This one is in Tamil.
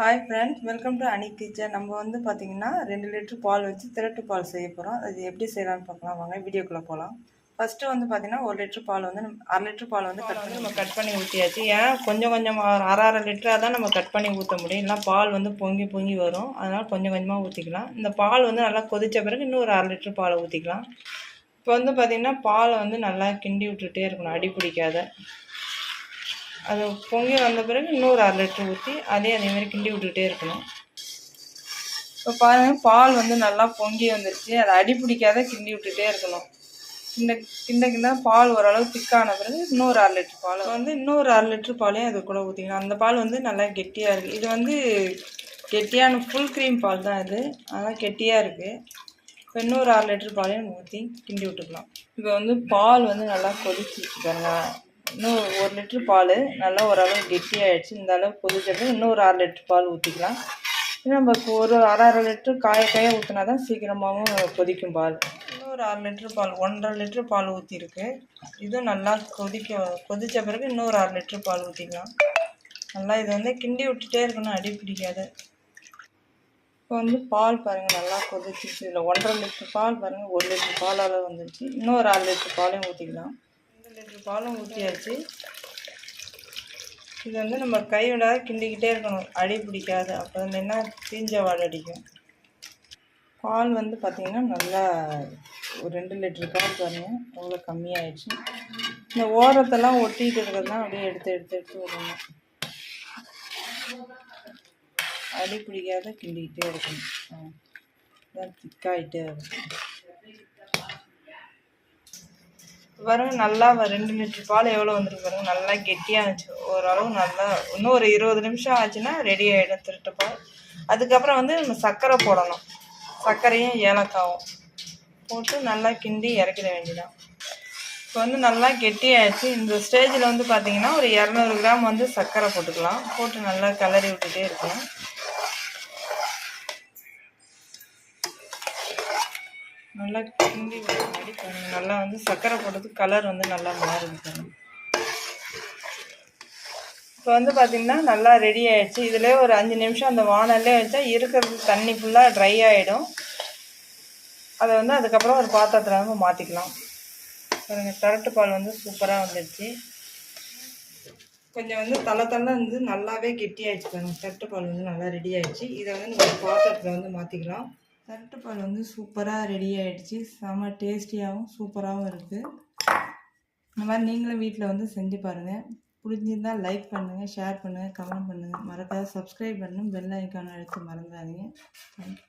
ஹாய் ஃப்ரெண்ட்ஸ், வெல்கம் டு அனி கிச்சன். நம்ம வந்து பார்த்தீங்கன்னா 2 லிட்டர் பால் வச்சு திரட்டு பால் செய்ய போகிறோம். அது எப்படி செய்யலாம்னு பார்க்கலாம் வாங்க, வீடியோக்குள்ளே போகலாம். ஃபஸ்ட்டு வந்து பார்த்தீங்கன்னா 1 லிட்டர் பால் வந்து 1/2 லிட்டர் பால் வந்து நம்ம கட் பண்ணி ஊற்றியாச்சு. ஏன்னா கொஞ்சம் கொஞ்சமாக அரை லிட்டராக தான் நம்ம கட் பண்ணி ஊற்ற முடியும். இல்லைனா பால் வந்து பொங்கி பொங்கி வரும். அதனால் கொஞ்சம் கொஞ்சமாக ஊற்றிக்கலாம். இந்த பால் வந்து நல்லா கொதித்த பிறகு இன்னும் ஒரு 1/2 லிட்டர் பாலை ஊற்றிக்கலாம். இப்போ வந்து பார்த்திங்கன்னா பாலை வந்து நல்லா கிண்டி விட்டுட்டே இருக்கணும், அடி பிடிக்காத. அது பொங்கி வந்த பிறகு இன்னொரு 1/2 லிட்டர் ஊற்றி அதேமாதிரி கிண்டி விட்டுக்கிட்டே இருக்கணும். இப்போ பாருங்கள், பால் வந்து நல்லா பொங்கி வந்துருச்சு. அதை அடி பிடிக்காத கிண்டி விட்டுகிட்டே இருக்கணும். கிண்ட பால் ஓரளவு திக்கான பிறகு இன்னொரு 1/2 லிட்டர் பால் வந்து இன்னொரு 1/2 லிட்டர் பாலையும் அது கூட ஊற்றிக்கலாம். அந்த பால் வந்து நல்லா கெட்டியாக இருக்குது. இது வந்து கெட்டியான ஃபுல் க்ரீம் பால் தான் இது, அதனால் கெட்டியாக இருக்குது. இப்போ இன்னொரு 1/2 லிட்டர் பாலையும் ஊற்றி கிண்டி விட்டுக்கலாம். இப்போ வந்து பால் வந்து நல்லா கொதிச்சிச்சு பாருங்க. இன்னும் 1 லிட்டர் பால் நல்லா ஓரளவு கெட்டியாகிடுச்சு. இந்த அளவு கொதிச்சது இன்னொரு 1/2 லிட்டர் பால் ஊற்றிக்கலாம். நம்ம ஒரு அரை லிட்டர் காய ஊற்றினா தான் சீக்கிரமாகவும் கொதிக்கும் பால். இன்னொரு 1/2 லிட்டர் பால் 1.5 லிட்டர் பால் ஊற்றிருக்கு. இதுவும் நல்லா கொதித்த பிறகு இன்னொரு 1/2 லிட்டர் பால் ஊற்றிக்கலாம். நல்லா இது வந்து கிண்டி விட்டுட்டே இருக்கணும், அடி பிடிக்காது. இப்போ வந்து பால் பாருங்கள் நல்லா கொதிச்சிச்சு. இதில் 1.5 லிட்டர் பால் பாருங்கள், 1 லிட்டர் பால் அளவு வந்துடுச்சு. இன்னொரு 1/2 லிட்டர் பாலையும் ஊற்றிக்கலாம். 2 லிட்டர் பாலும் ஊற்றியாச்சு. இது வந்து நம்ம கைவிடாத கிண்டிக்கிட்டே இருக்கணும், அடி பிடிக்காது. அப்போ என்ன தீஞ்ச வாடை அடிக்கும். பால் வந்து பார்த்திங்கன்னா நல்லா ஒரு 2 லிட்டர் பால் பாருங்கள் எவ்வளோ கம்மியாகிடுச்சு. இந்த ஓரத்தெல்லாம் ஒட்டிகிட்டு இருக்கிறதுலாம் அப்படியே எடுத்து விடணும். அடி பிடிக்காத கிண்டிக்கிட்டே இருக்கணும். திக்காயிட்டே இருக்கும் பாருங்க. நல்லா 2 லிட்டர் பால் எவ்வளோ வந்துருக்கு பாருங்கள், நல்லா கெட்டியாக இருந்துச்சு. ஓரளவு நல்லா இன்னும் ஒரு 20 நிமிஷம் ஆச்சுன்னா ரெடி ஆகிடும் திரட்டு பால். அதுக்கப்புறம் வந்து நம்ம சர்க்கரை போடணும். சர்க்கரையும் ஏலக்காவும் போட்டு நல்லா கிண்டி இறக்கிட வேண்டியதான். இப்போ வந்து நல்லா கெட்டியாகிடுச்சு. இந்த ஸ்டேஜில் வந்து பார்த்திங்கன்னா ஒரு 200 கிராம் வந்து சர்க்கரை போட்டுக்கலாம். போட்டு நல்லா கிளறி விட்டுட்டே இருக்கணும். நல்லா கிண்டி முன்னாடி பாருங்கள், நல்லா வந்து சர்க்கரை போட்டதுக்கு கலர் வந்து நல்லா மாறுது. இப்போ வந்து பார்த்திங்கன்னா நல்லா ரெடி ஆகிடுச்சு. இதிலே ஒரு 5 நிமிஷம் அந்த வானல்லே வச்சா இருக்கிறது தண்ணி ஃபுல்லாக ட்ரை ஆகிடும். அதை வந்து அதுக்கப்புறம் ஒரு பாத்திரத்தில் வந்து மாற்றிக்கலாம். பாருங்கள், திரட்டு பால் வந்து சூப்பராக வந்துடுச்சு. கொஞ்சம் வந்து தலை வந்து நல்லாவே கெட்டியாகிடுச்சு பாருங்கள். திரட்டு பால் வந்து நல்லா ரெடி ஆகிடுச்சு. இதை வந்து நம்ம பாத்திரத்தில் வந்து மாற்றிக்கலாம். திரட்டு பால் வந்து சூப்பராக ரெடி ஆகிடுச்சு. செம்ம டேஸ்டியாகவும் சூப்பராகவும் இருக்குது. இந்த மாதிரி நீங்களும் வீட்டில் வந்து செஞ்சு பாருங்கள். பிடிச்சிருந்தால் லைக் பண்ணுங்கள், ஷேர் பண்ணுங்கள், கமெண்ட் பண்ணுங்கள். மறக்காத சப்ஸ்கிரைப் பண்ணணும், பெல் ஐக்கானை அழுத்தி மறந்துடாதீங்க. தேங்க்யூ.